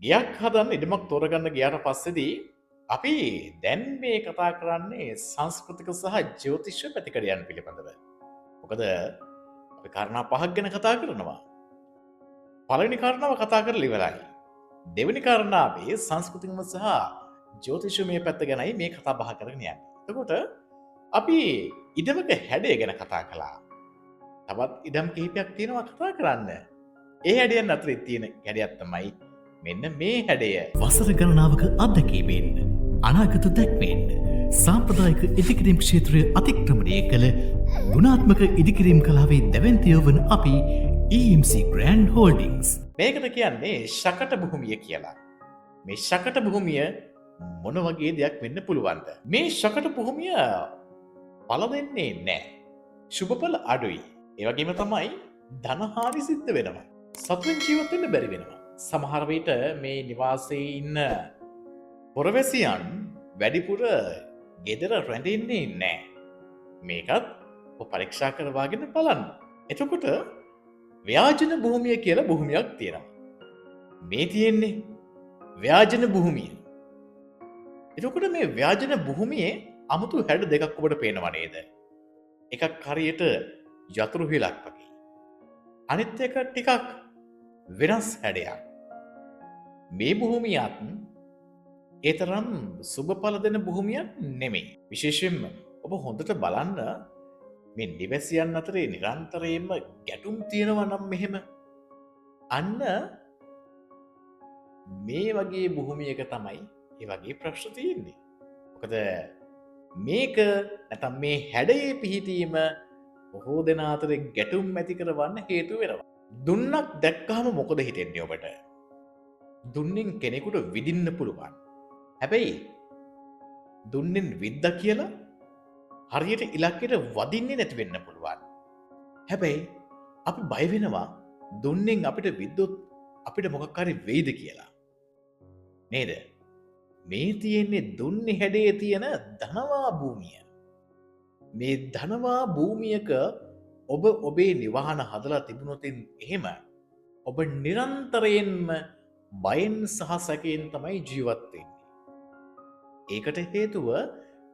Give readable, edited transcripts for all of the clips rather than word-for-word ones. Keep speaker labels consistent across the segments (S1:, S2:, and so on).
S1: ගියක් හදන්න ඉඩමක් තෝරගන්න ගියාට පස්සේදී අපි දැන් මේ කතා කරන්නේ සංස්කෘතික සහ ජ්‍යොතිෂ පැතිකඩයන් පිළිබඳව. මොකද අපි කාරණා පහක් ගැන කතා කරනවා. පළවෙනි කාරණාව කතා කරලා ඉවරයි. දෙවෙනි කාරණාවේ සංස්කෘතිකම සහ ජ්‍යොතිෂමය පැත්ත ගැනයි මේ කතා බහ කරගෙන යන්නේ. එතකොට අපි ඉඩමක හැඩය ගැන කතා කළා. තවත් ඉඩම් කිහිපයක් තියෙනවා කතා කරන්න. ඒ හැඩයන් අතරේ තියෙන හැඩයක් තමයි මෙන්න මේ හැඩය.
S2: වසර ගණනාවක අත්දැකීමෙන් අනාගත දැක්මෙන් සාම්ප්‍රදායික ඉදිකිරීම් ක්ෂේත්‍රය අතික්‍රමණය කළ ගුණාත්මක ඉදිකිරීම් කලාවේ දැවැන්තියෝ වන අපි EMC Grand Holdings.
S1: මේකට කියන්නේ ශකට භූමිය කියලා. මේ ශකට භූමිය මොන වගේ දෙයක් වෙන්න පුළුවන්ද? මේ ශකට භූමිය පල දෙන්නේ නැහැ. සුබඵල අඩුයි. ඒ වගේම තමයි ධනහානි සිද්ධ වෙනවා. සතුටින් ජීවත් වෙන්න බැරි වෙනවා. සමහර විට මේ නිවාසයේ ඉන්න පුරවැසියන් වැඩිපුර ගෙදර රැඳෙන්නේ නැහැ. මේකත් පරීක්ෂා කරවාගෙන බලන්න. එතකොට ව්‍යාජන භූමිය කියලා භූමියක් තියෙනවා. මේ තියෙන්නේ ව්‍යාජන භූමිය. එතකොට මේ ව්‍යාජන භූමියේ අමුතු හැඩ දෙකක් ඔබට පේනවා නේද? එකක් හරියට යතුරු හිලක් වගේ. අනිත් එක ටිකක් වෙනස් හැඩයක්. මේ භූමියත් ඒ තරම් සුබඵල දෙන භූමියක් නෙමෙයි. විශේෂයෙන්ම ඔබ හොඳට බලන්න මේ නිවැසියන් අතරේ නිරන්තරයෙන්ම ගැටුම් තියෙනවා නම් මෙහෙම අන්න මේ වගේ භූමියක තමයි ඒ වගේ ප්‍රශ්න තියෙන්නේ. මොකද මේක නැත්නම් මේ හැඩයේ පිහිටීම බොහෝ දෙනා අතරේ ගැටුම් ඇති කරවන්න හේතු වෙනවා. දුන්නක් දැක්කහම මොකද හිතෙන්නේ ඔබට? දුන්නෙන් කෙනෙකුට විදින්න පුළුවන්. හැබැයි දුන්නෙන් විද්දා කියලා හරියට ඉලක්කයට වදින්නේ නැති වෙන්න පුළුවන්. හැබැයි අපි බය වෙනවා දුන්නෙන් අපිට විද්දොත් අපිට මොකක් හරි වෙයිද කියලා. නේද? මේ තියෙන්නේ දුන්නේ හැඩයේ තියෙන ධනවා භූමිය. මේ ධනවා භූමියක ඔබ ඔබේ නිවහන හදලා තිබුණොතින් එහෙම ඔබ නිරන්තරයෙන්ම බයෙන් සහ සැකයෙන් තමයි ජීවත් වෙන්නේ. ඒකට හේතුව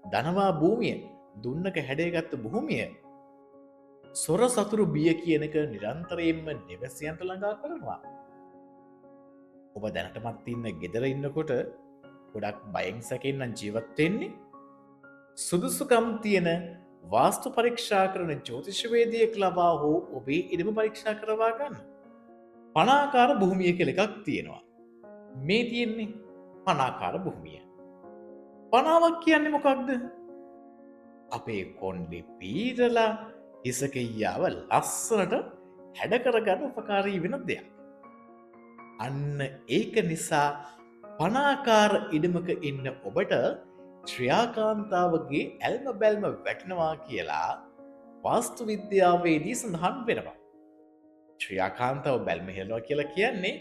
S1: ධනවා භූමිය දුන්නක හැඩයගත්ත භූමිය සොර සතුරු බිය කියන එක නිරන්තරයෙන්ම නිවැසියන්ට ළඟා කරනවා. ඔබ දැනටමත් ඉන්න ගෙදර ඉන්නකොට ගොඩක් බයෙන් සැකෙන් නම් ජීවත් වෙන්නේ. සුදුසුකම් තියෙන වාස්තු පරීක්ෂා කරන ජ්‍යොතිෂවේදියෙක් ලබා හෝ ඔබේ ඉඩම පරීක්ෂා කරවා ගන්න. පනාකාර භූමිය කියලා එකක් තියෙනවා. මේ තියෙන්නේ පනාකාර භූමිය. පනාවක් කියන්නේ මොකක්ද? අපේ කොණ්ඩේ පීරලා හිසකෙයියාව ලස්සනට හැඩ කරගන්න උපකාරී වෙන දෙයක්. අන්න ඒක නිසා පනාකාර ඉඩමක ඉන්න ඔබට ශ්‍රියාකාන්තාවගේ ඇල්ම බැල්ම වැටෙනවා කියලා වාස්තු විද්‍යාවේදී සඳහන් වෙනවා. ශ්‍රියාකාන්තාව බැල්ම හෙළනවා කියලා කියන්නේ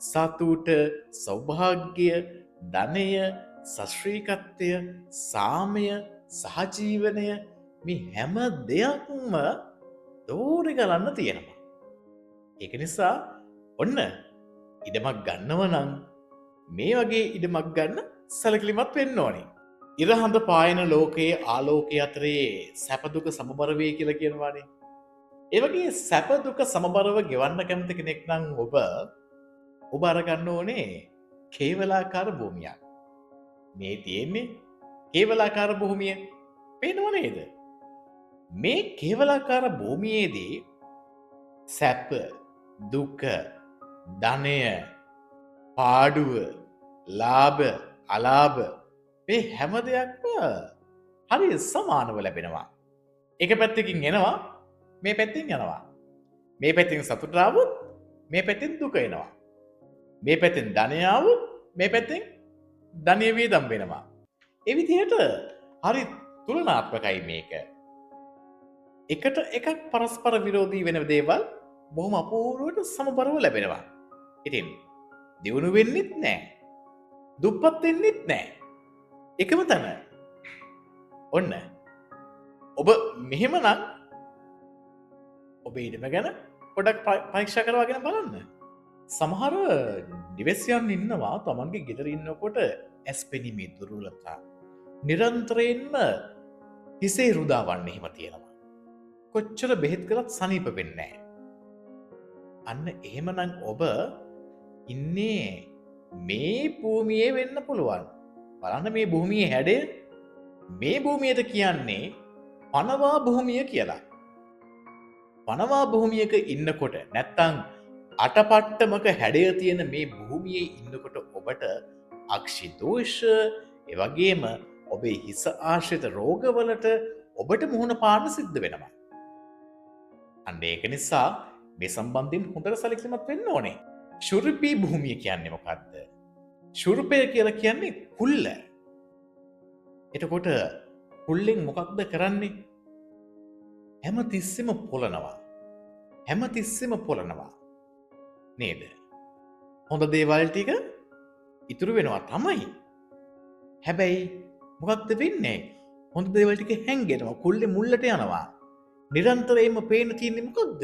S1: සතුට, සෞභාග්‍ය, ධනය, සශ්‍රීකත්වය, සාමය, සහජීවනය මේ හැම දෙයක්ම දෝරේ ගලන්න තියෙනවා. ඒක නිසා ඔන්න ඉඩමක් ගන්නව නම් මේ වගේ ඉඩමක් ගන්න සැලකිලිමත් වෙන්න ඕනේ. ඉරහඳ පායන ලෝකයේ ආලෝකයේ අතරේ සැප දුක සමබර වේ කියලා කියනවානේ. ඒ වගේ සැප දුක සමබරව ගෙවන්න කැමති කෙනෙක් නම් ඔබ අරගන්න ඕනේ කේවලාකාර භූමියක්. මේ තියෙන්නේ කේවලාකාර භූමිය. පේනව නේද? මේ කේවලාකාර භූමියේදී සැප, දුක, ධනය, පාඩුව, ලාභ, අලාභ මේ හැම දෙයක්ම හරි සමානව ලැබෙනවා. එක පැත්තකින් එනවා, මේ පැත්තෙන් යනවා. මේ පැත්තෙන් සතුට ආවොත් මේ පැත්තෙන් දුක එනවා. මේ පැත්තෙන් ධනය ආවොත් මේ පැත්තෙන් ධනය වේදම් වෙනවා. ඒ විදිහට හරි තුලනාත්මකයි මේක. එකට එකක් පරස්පර විරෝධී වෙන දේවල් බොහොම අපූර්වට සමබරව ලැබෙනවා. ඉතින් දියුණු වෙන්නෙත් නැහැ. දුප්පත් වෙන්නෙත් නැහැ. එකම තැන. ඔන්න. ඔබ මෙහෙමනම් ඔබේ ඉඩම ගැන පොඩක් පරීක්ෂා කරවාගෙන බලන්න. සමහර නිවෙස්යන් ඉන්නවා තමන්ගේ ගෙදර ඉන්නකොට ඇස් පෙනීමේ දුර්වලතා. නිරන්තරයෙන්ම හිසේ රුදාවන්න එහෙම තියෙනවා. කොච්චර බෙහෙත් කරත් සනීප වෙන්නේ නැහැ. අන්න එහෙමනම් ඔබ ඉන්නේ මේ භූමියේ වෙන්න පුළුවන්. බලන්න මේ භූමියේ හැඩය. මේ භූමියට කියන්නේ පනවා භූමිය කියලා. පනවා භූමියක ඉන්නකොට නැත්තම් අටපට්ටමක හැඩය තියෙන මේ භූමියේ ඉන්නකොට ඔබට අක්ෂි දෝෂ, ඒ වගේම ඔබේ හිස ආශ්‍රිත රෝගවලට ඔබට මුහුණ පාන්න සිද්ධ වෙනවා. අන්න ඒක නිසා මේ සම්බන්ධයෙන් හොඳට සැලකිලිමත් වෙන්න ඕනේ. ශුරුපී භූමිය කියන්නේ මොකද්ද? ශුරුපය කියලා කියන්නේ කුල්ල. එතකොට කුල්ලෙන් මොකක්ද කරන්නේ? හැම තිස්සෙම පොළනවා. හැම තිස්සෙම පොළනවා. නේද? හොඳ දේවල් ටික ඉතුරු වෙනවා තමයි. හැබැයි මොකක්ද වෙන්නේ? හොඳ දේවල් ටික හැංගෙනවා. කුල්ලේ මුල්ලට යනවා. නිරන්තරයෙන්ම පේන තියෙන්නේ මොකද්ද?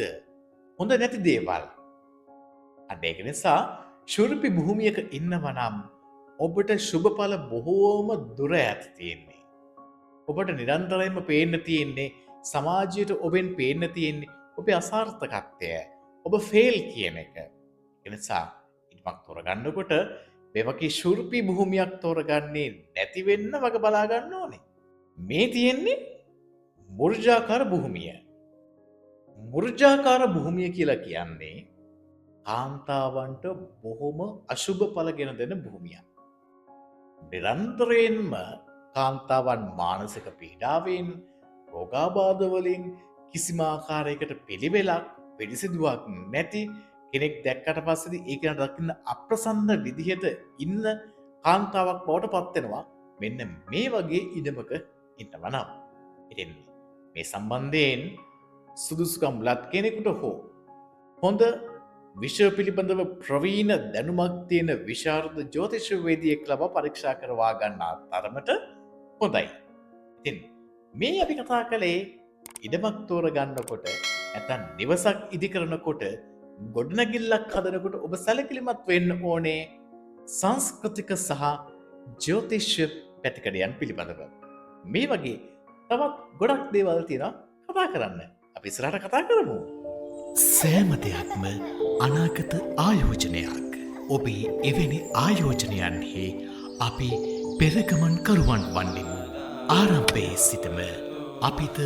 S1: හොඳ නැති දේවල්. අන්න ඒක නිසා ශුරුපි භූමියක ඉන්නවා නම් ඔබට සුබඵල බොහෝම දුර ඈත තියෙන්නේ. ඔබට නිරන්තරයෙන්ම පේන්න තියෙන්නේ සමාජයට ඔබෙන් පේන්න තියෙන්නේ ඔබේ අසාර්ථකත්වය. ඔබ ෆේල් කියන එක. ඒ නිසා ඉදමක් තෝරගන්නකොට මේ වගේ ශුරුපි භූමියක් තෝරගන්නේ නැති වෙන්න වග බලා ගන්න ඕනේ. මේ තියෙන්නේ මුර්ජාකාර භූමිය. මුර්ජාකාර භූමිය කියලා කියන්නේ කාන්තාවන්ට බොහොම අශුභ ඵල ගෙන දෙන භූමියක්. නිරන්තරයෙන්ම කාන්තාවන් මානසික පීඩාවෙන්, රෝගාබාධ වලින් කිසිම ආකාරයකට පිළිවෙලක්, පිළිසිදුවක් නැති කෙනෙක් දැක්කට පස්සේදී ඒක දකින්න අප්‍රසන්න විදිහට ඉන්න කාන්තාවක් බවට පත් වෙනවා. මෙන්න මේ වගේ ඉඩමක ඉන්නවා නම්. ඉතින් මේ සම්බන්ධයෙන් සුදුසුකම් ලත් කෙනෙකුට හෝ හොඳ විෂය පිළිබඳව ප්‍රවීණ දැනුමක් තියෙන විශාරද ජ්‍යොතිෂවේදියෙක් ලබා පරීක්ෂා කරවා ගන්නා තරමට හොඳයි. ඉතින් මේ අපි කතා කළේ ඉඩමක් තෝරගන්නකොට නැත්නම් නිවසක් ඉදි කරනකොට ගොඩනැගිල්ලක් හදනකොට ඔබ සැලකිලිමත් වෙන්න ඕනේ සංස්කෘතික සහ ජ්‍යොතිෂ පැතිකඩයන් පිළිබඳව. මේ වගේ තවත් ගොඩක් දේවල් තියෙනවා කතා කරන්න. අපි ඉස්සරහට කතා කරමු.
S2: සෑම දෙයක්ම අනාගත ආයෝජනයක්. ඔබේ එවැනි ආයෝජනයන්හි අපි පෙරගමන්කරුවන් වන්නෙමු. ආරම්භයේ සිටම අපිට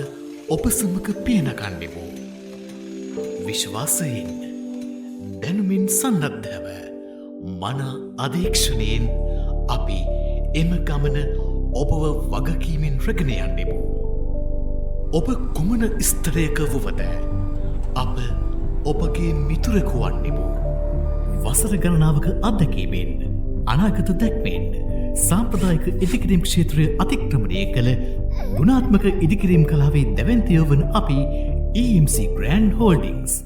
S2: ඔබ සමග පියනගන්නෙමු. විශ්වාසයෙන් දැනුමින් සන්නද්ධව මන අධීක්ෂණයෙන් අපි එම ගමන ඔබව වගකීමෙන් රැගෙන යන්නෙමු. ඔබ කුමන ස්තරයක වුවද අප ඔබගේ මිතුරෙකු වන්නෙමු. වසර ගණනාවක අත්දැකීමෙන් අනාගත දැක්මෙන් සාම්ප්‍රදායික ඉදිකිරීම් ක්ෂේත්‍රය අතික්‍රමණය කළ ගුණාත්මක ඉදිකිරීම් කලාවේ දැවැන්තයෝ වන අපි EMC Grand Holdings